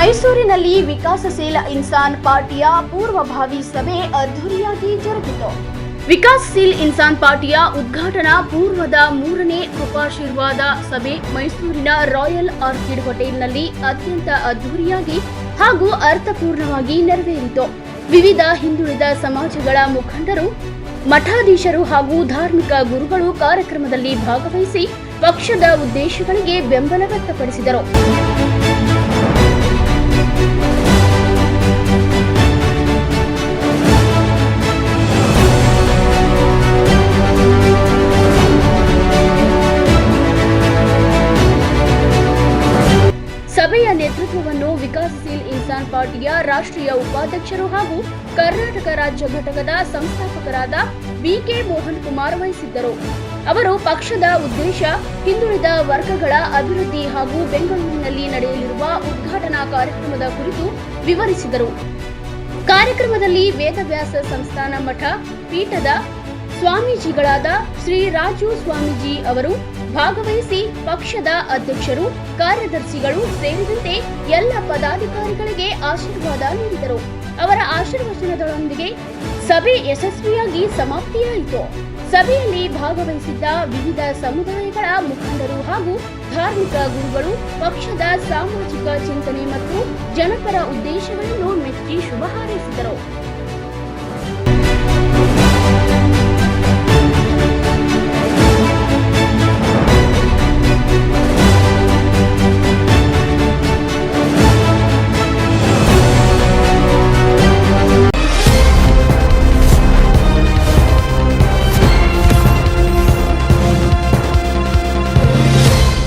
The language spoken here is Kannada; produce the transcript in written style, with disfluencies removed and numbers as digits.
ಮೈಸೂರಿನಲ್ಲಿ ವಿಕಾಸಶೀಲ ಇನ್ಸಾನ್ ಪಾರ್ಟಿಯ ಪೂರ್ವಭಾವಿ ಸಭೆ ಅದ್ದೂರಿಯಾಗಿ ಜರುಗಿತು. ವಿಕಾಸಶೀಲ ಇನ್ಸಾನ್ ಪಾರ್ಟಿಯ ಉದ್ಘಾಟನಾ ಪೂರ್ವದ 3ನೇ ಕೃಪಾಶೀರ್ವಾದ ಸಭೆ ಮೈಸೂರಿನ ರಾಯಲ್ ಆರ್ಕಿಡ್ ಹೋಟೆಲ್ನಲ್ಲಿ ಅತ್ಯಂತ ಅದ್ದೂರಿಯಾಗಿ ಹಾಗೂ ಅರ್ಥಪೂರ್ಣವಾಗಿ ನೆರವೇರಿತು. ವಿವಿಧ ಹಿಂದುಳಿದ ಸಮಾಜಗಳ ಮುಖಂಡರು, ಮಠಾಧೀಶರು ಹಾಗೂ ಧಾರ್ಮಿಕ ಗುರುಗಳು ಕಾರ್ಯಕ್ರಮದಲ್ಲಿ ಭಾಗವಹಿಸಿ ಪಕ್ಷದ ಉದ್ದೇಶಗಳಿಗೆ ಬೆಂಬಲ ವ್ಯಕ್ತಪಡಿಸಿದರು. ಸಭೆಯ ನೇತೃತ್ವವನ್ನು ವಿಕಾಸಶೀಲ ಇನ್ಸಾನ್ ಪಾರ್ಟಿಯ ರಾಷ್ಟ್ರೀಯ ಉಪಾಧ್ಯಕ್ಷರು ಹಾಗೂ ಕರ್ನಾಟಕ ರಾಜ್ಯ ಘಟಕದ ಸಂಸ್ಥಾಪಕರಾದ ಬಿಕೆ ಮೋಹನ್ ಕುಮಾರ್ ವಹಿಸಿದ್ದರು. ಅವರು ಪಕ್ಷದ ಉದ್ದೇಶ, ಹಿಂದುಳಿದ ವರ್ಗಗಳ ಅಭಿವೃದ್ಧಿ ಹಾಗೂ ಬೆಂಗಳೂರಿನಲ್ಲಿ ನಡೆಯಲಿರುವ ಉದ್ಘಾಟನಾ ಕಾರ್ಯಕ್ರಮದ ಕುರಿತು ವಿವರಿಸಿದರು. ಕಾರ್ಯಕ್ರಮದಲ್ಲಿ ವೇದವ್ಯಾಸ ಸಂಸ್ಥಾನ ಮಠ ಪೀಠದ ಸ್ವಾಮೀಜಿಗಳಾದ ಶ್ರೀ ರಾಜು ಸ್ವಾಮೀಜಿ ಅವರು ಭಾಗವಹಿಸಿ ಪಕ್ಷದ ಅಧ್ಯಕ್ಷರು, ಕಾರ್ಯದರ್ಶಿಗಳು ಸೇರಿದಂತೆ ಎಲ್ಲ ಪದಾಧಿಕಾರಿಗಳಿಗೆ ಆಶೀರ್ವಾದ ನೀಡಿದರು. ಅವರ ಆಶೀರ್ವಚನದೊಂದಿಗೆ ಸಭೆ ಯಶಸ್ವಿಯಾಗಿ ಸಮಾಪ್ತಿಯಾಯಿತು. ಸಭೆಯಲ್ಲಿ ಭಾಗವಹಿಸಿದ್ದ ವಿವಿಧ ಸಮುದಾಯಗಳ ಮುಖಂಡರು ಹಾಗೂ ಧಾರ್ಮಿಕ ಗುರುಗಳು ಪಕ್ಷದ ಸಾಮಾಜಿಕ ಚಿಂತನೆ ಮತ್ತು ಜನಪರ ಉದ್ದೇಶಗಳನ್ನು ಮೆಚ್ಚಿ ಶುಭ ಹಾರೈಸಿದರು.